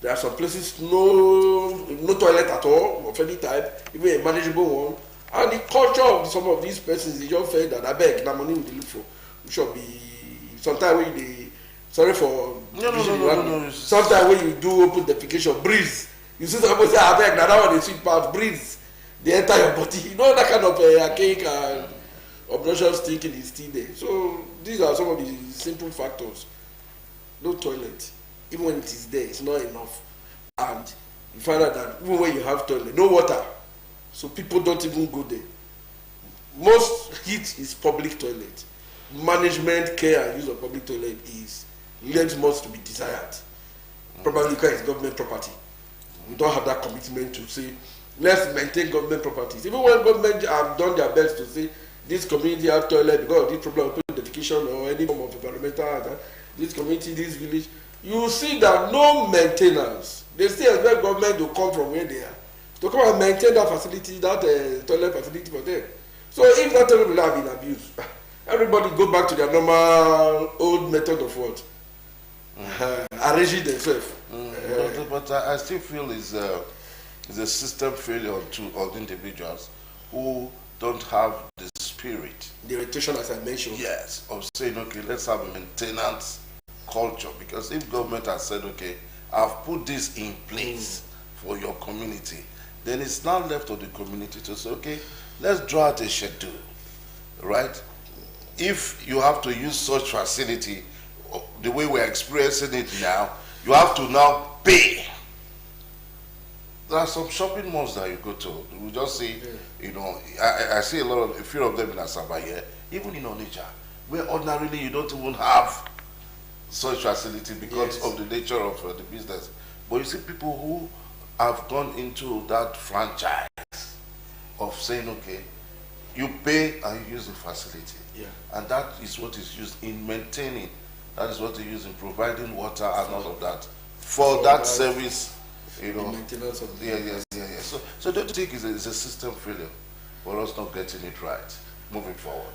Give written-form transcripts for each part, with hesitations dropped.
There are some places no toilet at all of any type, even a manageable one. And the culture of some of these persons is just felt that I beg that money we look for. We should be sometimes when they sorry for no. Sometimes when you do open defecation, breeze. You see somebody say I beg that one they sweet part breeze. They enter your body. You know that kind of archaic and obnoxious thinking is still there. So these are some of the simple factors. No toilet, even when it is there, it's not enough. And you find out that even when you have toilet, no water. So people don't even go there. Most heat is public toilet. Management, care, and use of public toilet is left much to be desired. Probably because it's government property. We don't have that commitment to say, let's maintain government properties. Even when government have done their best to say, this community have toilet because of this problem of purification or any form of environmental, this community, this village, you see that no maintenance. They still expect government to come from where they are to come and maintain that facility, that toilet facility for them. So if that toilet will have been abused, everybody go back to their normal old method of what? Arranging themselves. But I still feel it's a system failure on individuals who don't have the spirit. The orientation, as I mentioned. Yes, of saying, okay, let's have a maintenance culture. Because if government has said, okay, I've put this in place for your community, then it's now left to the community to say, okay, let's draw out a schedule, right? If you have to use such facility, the way we're experiencing it now, you have to now pay. There are some shopping malls that you go to. We just see, you know, I see a few of them in Asaba here, even in Onitsha, where ordinarily you don't even have such facility because of the nature of the business. But you see people who have gone into that franchise of saying, okay, you pay and you use the facility. Yeah. And that is what is used in maintaining. That is what they use in providing water and all of that for that service, you know. Maintenance of So don't you think it's a system failure for us not getting it right moving forward?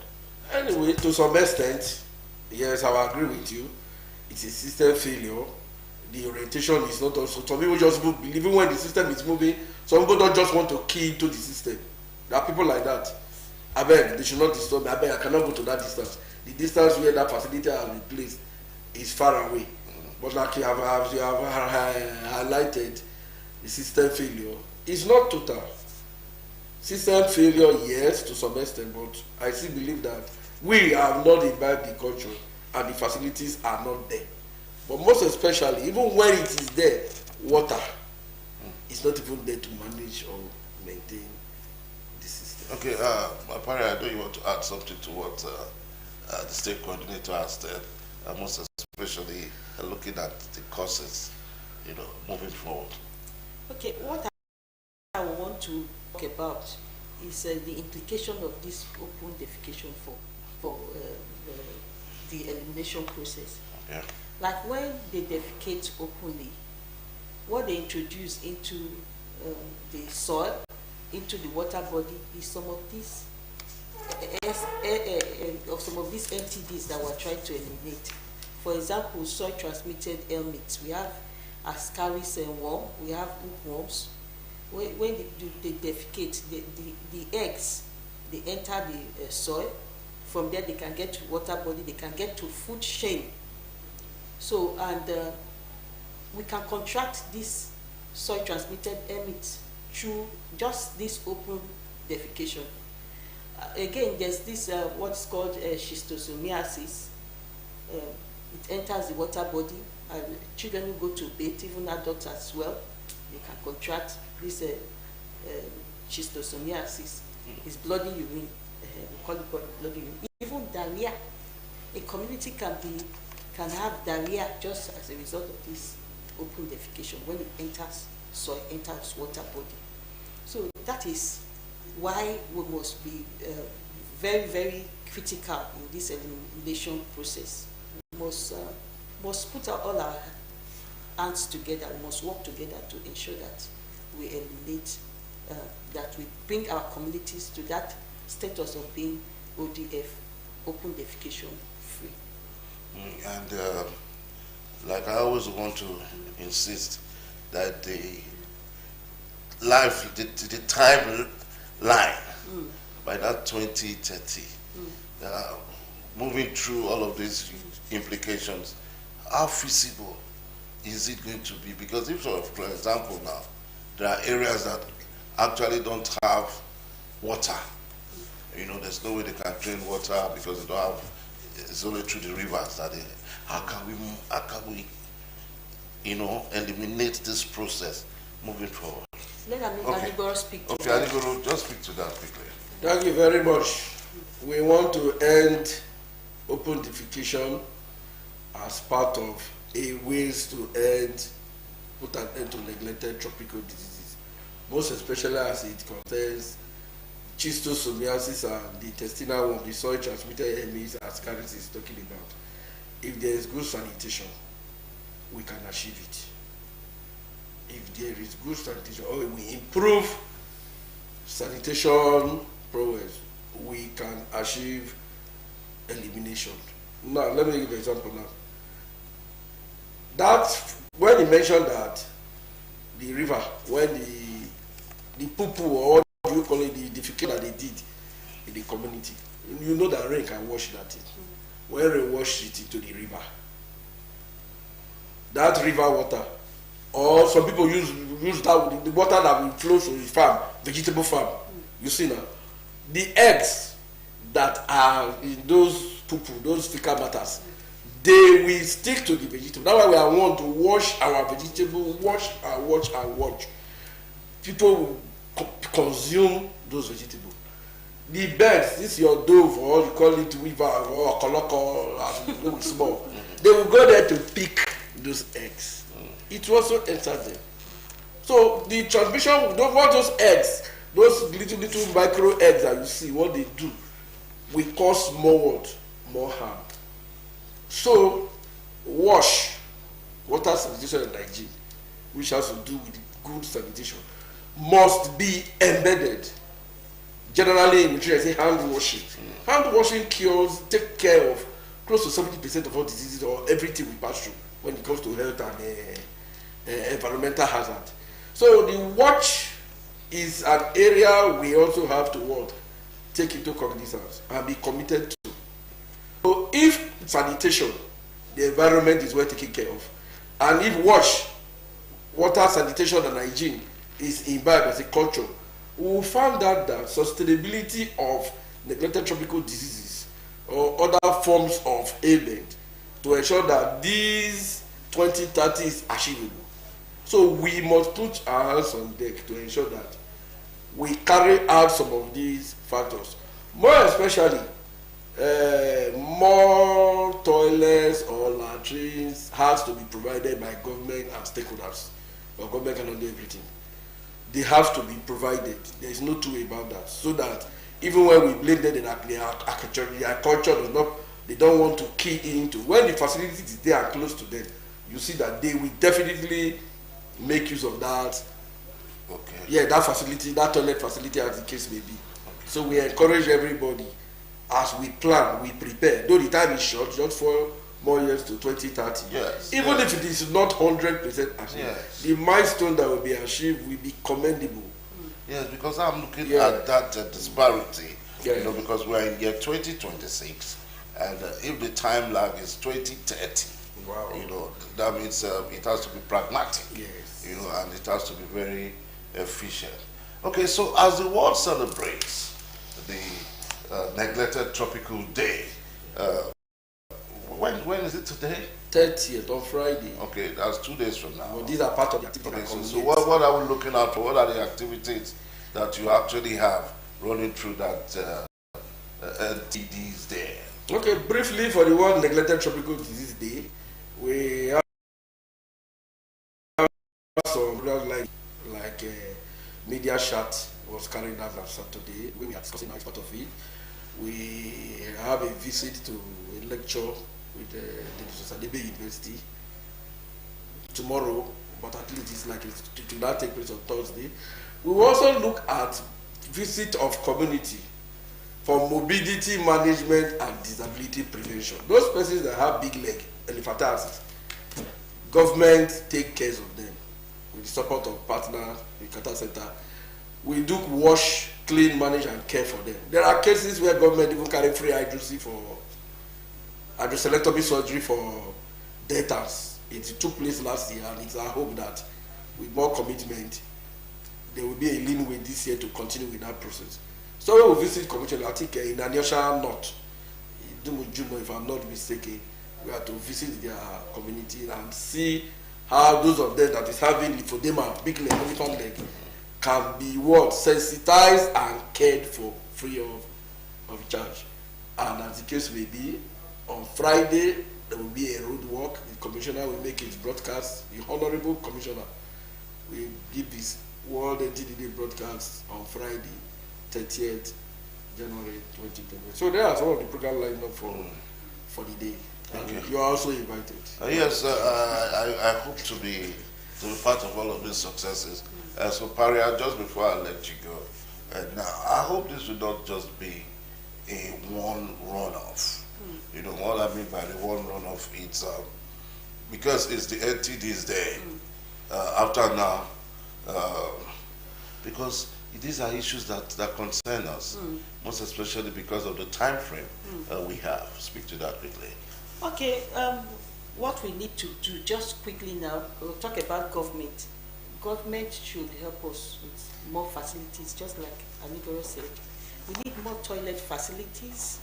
Anyway, to some extent, yes, I will agree with you. It's a system failure. The orientation is not also. Some people just believe even when the system is moving, some people don't just want to key into the system. There are people like that. I beg, they should not disturb me. I beg, I cannot go to that distance. The distance where that facility has been placed is far away. But like you have highlighted, the system failure is not total. System failure, yes, to some extent, but I still believe that we have not imbibed the culture and the facilities are not there. But most especially, even when it is there, water is not even there to manage or maintain the system. Okay, Apari, I know you want to add something to what the state coordinator has said, most especially looking at the causes, you know, moving forward. Okay, what I want to talk about is the implication of this open defecation for the elimination process. Yeah. Like when they defecate openly, what they introduce into the soil, into the water body, is some of these entities that we're trying to eliminate. For example, soil transmitted helminths. We have Ascaris and worm. We have hookworms. When they defecate, the eggs, they enter the soil. From there, they can get to water body. They can get to food chain. So, and we can contract this soil transmitted helminths through just this open defecation. Again, there's this what's called schistosomiasis. It enters the water body, and children who go to bathe, even adults as well, they can contract this schistosomiasis. It's bloody urine. We call it bloody urine. Even diarrhea. A community can have diarrhea just as a result of this open defecation when it enters soil, enters water body. So that is why we must be very, very critical in this elimination process. We must put all our hands together. We must work together to ensure that we eliminate, that we bring our communities to that status of being ODF, open defecation free. And like I always want to insist, that the timeline by that 2030, moving through all of these implications, how feasible is it going to be? Because if, for example, now there are areas that actually don't have water. There's no way they can drain water because they don't have. It's only through the rivers that they. How can we, eliminate this process moving forward? Let Anigoro speak to that. Okay, Anigoro, just speak to that quickly. Thank you very much. We want to end open defecation as part of a ways to put an end to neglected tropical diseases, most especially as it concerns schistosomiasis and the intestinal worm, the soil transmitted MEs, as Karis is talking about. If there is good sanitation, we can achieve it. If there is good sanitation, or we improve sanitation prowess, we can achieve elimination. Now, let me give an example now. That, when he mentioned that the river, when the poo-poo, or what do you call it, the defecation that they did in the community, you know that rain can wash that thing. When rain washes it into the river, that river water, or some people use that the water that will flow to the farm, vegetable farm. You see now, the eggs that are in those poo-poo, those fecal matters, they will stick to the vegetable. That's why we are want to wash our vegetable, wash. People will consume those vegetables. The birds, this is your dove, or you call it weaver, or koloko, small. They will go there to pick those eggs. It will also enter them. So the transmission, what those eggs, those little micro eggs that you see, what they do, will cause more harm. So water sanitation and hygiene, which has to do with good sanitation, must be embedded. Generally in nutrition, I say hand washing. Hand washing take care of close to 70% of all diseases or everything we pass through when it comes to health and environmental hazard. So the watch is an area we also have to take into cognizance and be committed to. So if sanitation, the environment is well taken care of, and if water, sanitation and hygiene is imbibed as a culture, we will find out that sustainability of neglected tropical diseases or other forms of ailment to ensure that these 2030 is achievable. So we must put our hands on deck to ensure that we carry out some of these factors. More especially, more toilets or latrines has to be provided by government and stakeholders. But government cannot do everything. They have to be provided. There is no two way about that. So that even when we blame them, their culture does not, they don't want to key into. When the facility is there and close to them, you see that they will definitely make use of that. Okay. Yeah, that facility, that toilet facility, as the case may be. Okay. So we encourage everybody, as we plan, we prepare. Though the time is short, just 4 more years to 2030. Yes. Even if it is not 100% achieved, yes, the milestone that will be achieved will be commendable. Yes, because I'm looking at that disparity. Yeah. Because we're in year 2026, and if the time lag is 2030, wow, that means it has to be pragmatic. Yes. And it has to be very efficient. Okay, so as the world celebrates the neglected tropical day, when is it today? 30th on Friday. Okay, that's 2 days from now. Well, these are part of the activity. Okay, so what are we looking at for? What are the activities that you actually have running through that NTD's day? Okay, briefly for the World Neglected Tropical Disease Day, we have some programs like media chat was carried out on Saturday. We are discussing as part of it. We have a visit to a lecture with the Tueseday University tomorrow, but at least it's like it will not take place on Thursday. We will also look at visit of community for mobility management and disability prevention. Those persons that have big leg, elephantiasis, government take care of them with the support of partner, the Qatar Center, we do wash, clean, manage, and care for them. There are cases where government even carry free hydroselectomy surgery for debtors. It took place last year, and it's our hope that with more commitment, there will be a leeway this year to continue with that process. So when we visit Commissioner, I think in Anyosha North, Juno, if I'm not mistaken, we have to visit their community and see how those of them that is having lymphedema, big leg, elephant leg, can be sensitized and cared for free of charge. And as the case may be, on Friday there will be a road walk. The commissioner will make his broadcast. The honorable commissioner will give his World NTD Day broadcast on Friday, 30th January 2020. So there are some of the program lined up for the day. Okay. You are also invited. Yes, I hope to be part of all of these successes. So Paria, just before I let you go, now I hope this will not just be a one runoff. You know what I mean by the one runoff? It's because it's the NTD's day. After now, because these are issues that concern us, most especially because of the time frame we have. Speak to that quickly. Okay, what we need to do just quickly now, we'll talk about government. Government should help us with more facilities, just like Anigoro said. We need more toilet facilities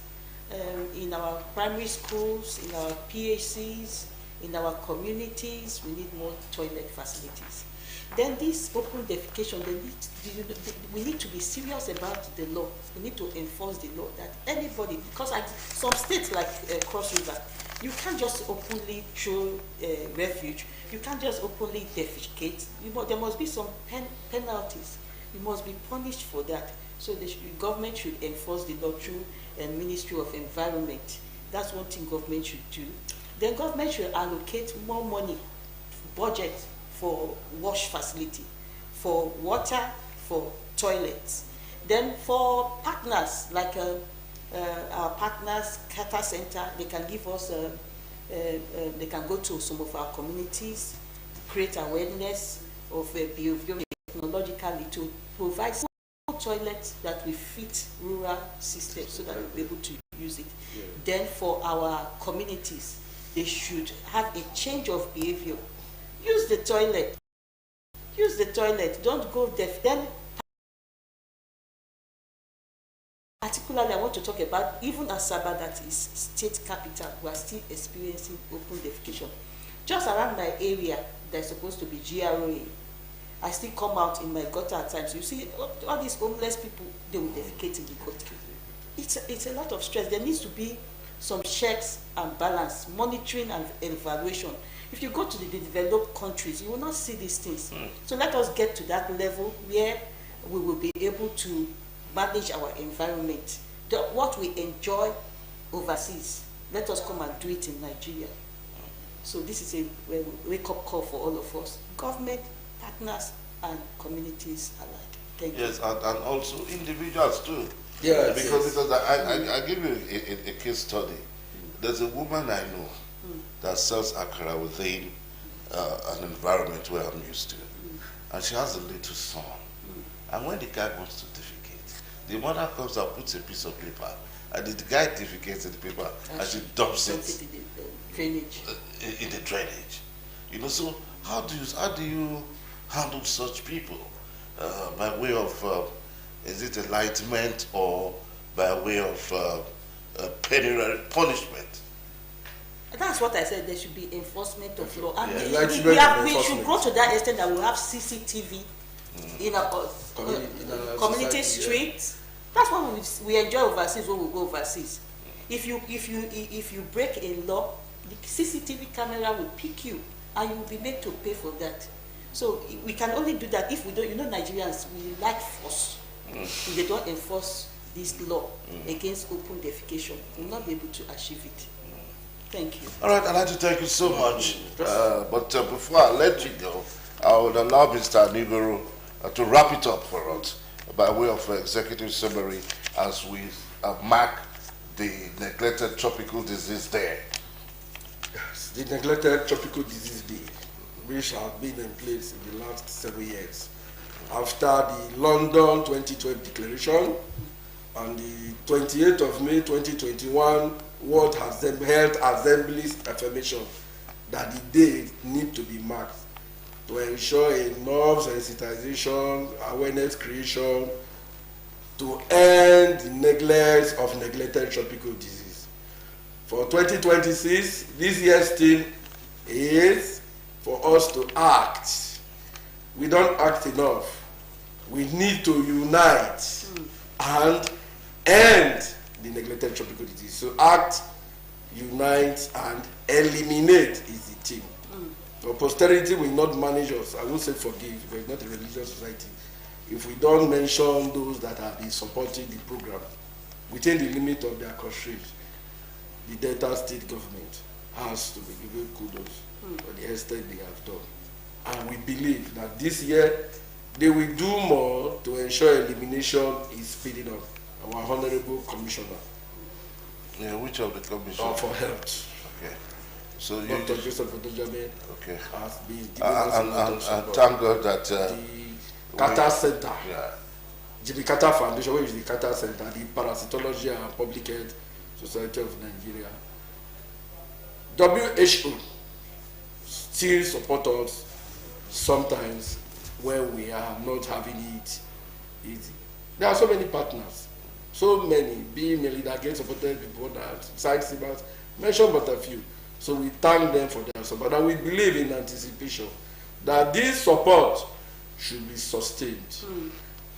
in our primary schools, in our PHCs, in our communities. We need more toilet facilities. Then this open defecation, we need to be serious about the law. We need to enforce the law that anybody, because some states like Cross River, you can't just openly throw refuge. You can't just openly defecate. There must be some penalties. You must be punished for that. So the government should enforce the law through the Ministry of Environment. That's one thing government should do. Then government should allocate more money, budget for wash facility, for water, for toilets. Then for partners, like our partners, Qatar Center, they can give us, they can go to some of our communities, create awareness of behavior technologically to provide toilets that will fit rural systems so that we'll be able to use it. Yeah. Then for our communities, they should have a change of behavior. Use the toilet. Use the toilet. Don't go deaf. Then, particularly, I want to talk about even Asaba, that is state capital, we are still experiencing open defecation. Just around my area, there's supposed to be GROA. I still come out in my gutter at times. You see, all these homeless people, they will defecate in the gutter. It's a lot of stress. There needs to be some checks and balance, monitoring and evaluation. If you go to the developed countries, you will not see these things. So let us get to that level where we will be able to manage our environment. What we enjoy overseas, let us come and do it in Nigeria. So this is a wake-up call for all of us. Government, partners, and communities alike. Thank you. Yes, and also individuals too. Yeah, because I give you a case study. There's a woman I know that sells akara within an environment where I'm used to, and she has a little son. And when the guy wants to defecate, the mother comes and puts a piece of paper, and the guy defecates in the paper, and she dumps it in the drainage. You know, so how do you handle such people by way of is it enlightenment or by way of punishment? That's what I said. There should be enforcement of law, and Yeah. we should go to that extent that we have CCTV in our community streets. That's what we enjoy overseas when we go overseas. If you break a law, the CCTV camera will pick you, and you will be made to pay for that. So we can only do that if we don't. You know, Nigerians, we like force. If they don't enforce this law against open defecation, we will not be able to achieve it. Thank you. All right, I'd like to thank you so much. But before I let you go, I would allow Mr. Anigoro to wrap it up for us by way of executive summary as we mark the Neglected Tropical Disease Day. Yes, the Neglected Tropical Disease Day. which have been in place in the last 7 years. After the London 2012 declaration and the 28th of May 2021 World Health Assembly's affirmation that the day need to be marked to ensure enough sensitization, awareness creation to end the neglect of neglected tropical disease. For 2026, this year's theme is for us to act. We don't act enough. We need to unite and end the neglected tropical disease. So act, unite, and eliminate is the theme. So posterity will not manage us. I won't say forgive, but it's not a religious society. If we don't mention those that have been supporting the program within the limit of their constraint, the Delta State government has to be given kudos for the extent they have done. And we believe that this year they will do more to ensure elimination is speeding up. Our Honorable Commissioner. Yeah, which of the commissioners? For health. Okay. So Dr. Joseph Odojabe okay. has been giving us a lot of and support. thank God that The Qatar Center, yeah. the Qatar Foundation, which is the Qatar Center, the Parasitology and Public Health Society of Nigeria, WHO still support us sometimes when we are not having it easy. There are so many partners, so many, being Melinda Gates supported before that, Side Siemens, mention but a few. So we thank them for their support, and we believe in anticipation that this support should be sustained,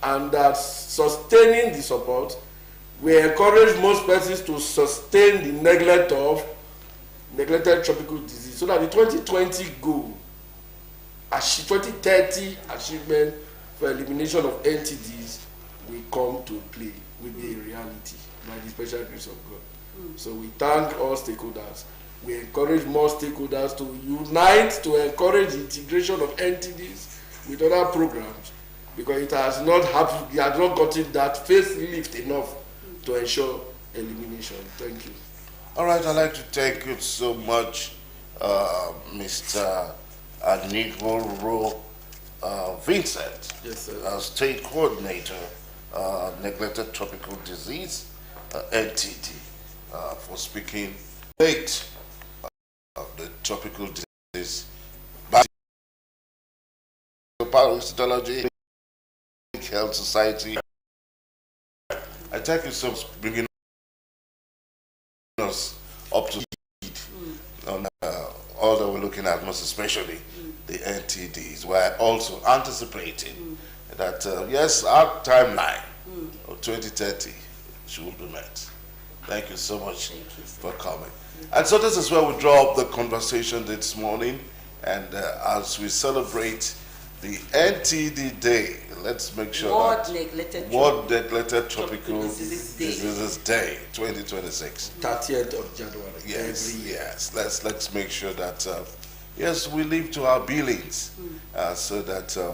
and that sustaining the support we encourage most persons to sustain the neglect of neglected tropical disease, so that the 2020 goal, 2030 achievement for elimination of NTDs will come to play, will be a reality by the special grace of God. So we thank all stakeholders. We encourage more stakeholders to unite to encourage the integration of NTDs with other programs, because it has not happened, we have not gotten that facelift enough to ensure elimination. Thank you. All right, I'd like to thank you so much, Mr. Anigoro Vincent, Yes, sir. State Coordinator, Neglected Tropical Disease, NTD, for speaking late of the tropical disease. Parasitology, Health Society. I thank you so much for bringing us up to speed on all that we're looking at, most especially the NTDs. We're also anticipating that, yes, our timeline of 2030 should be met. Thank you so much for coming. And so this is where we draw up the conversation this morning. And as we celebrate the NTD Day, let's make sure World Neglected Tropical Diseases Day 2026. 30th of January. Yes, every year. yes. Let's make sure that yes, we live to our billings, so that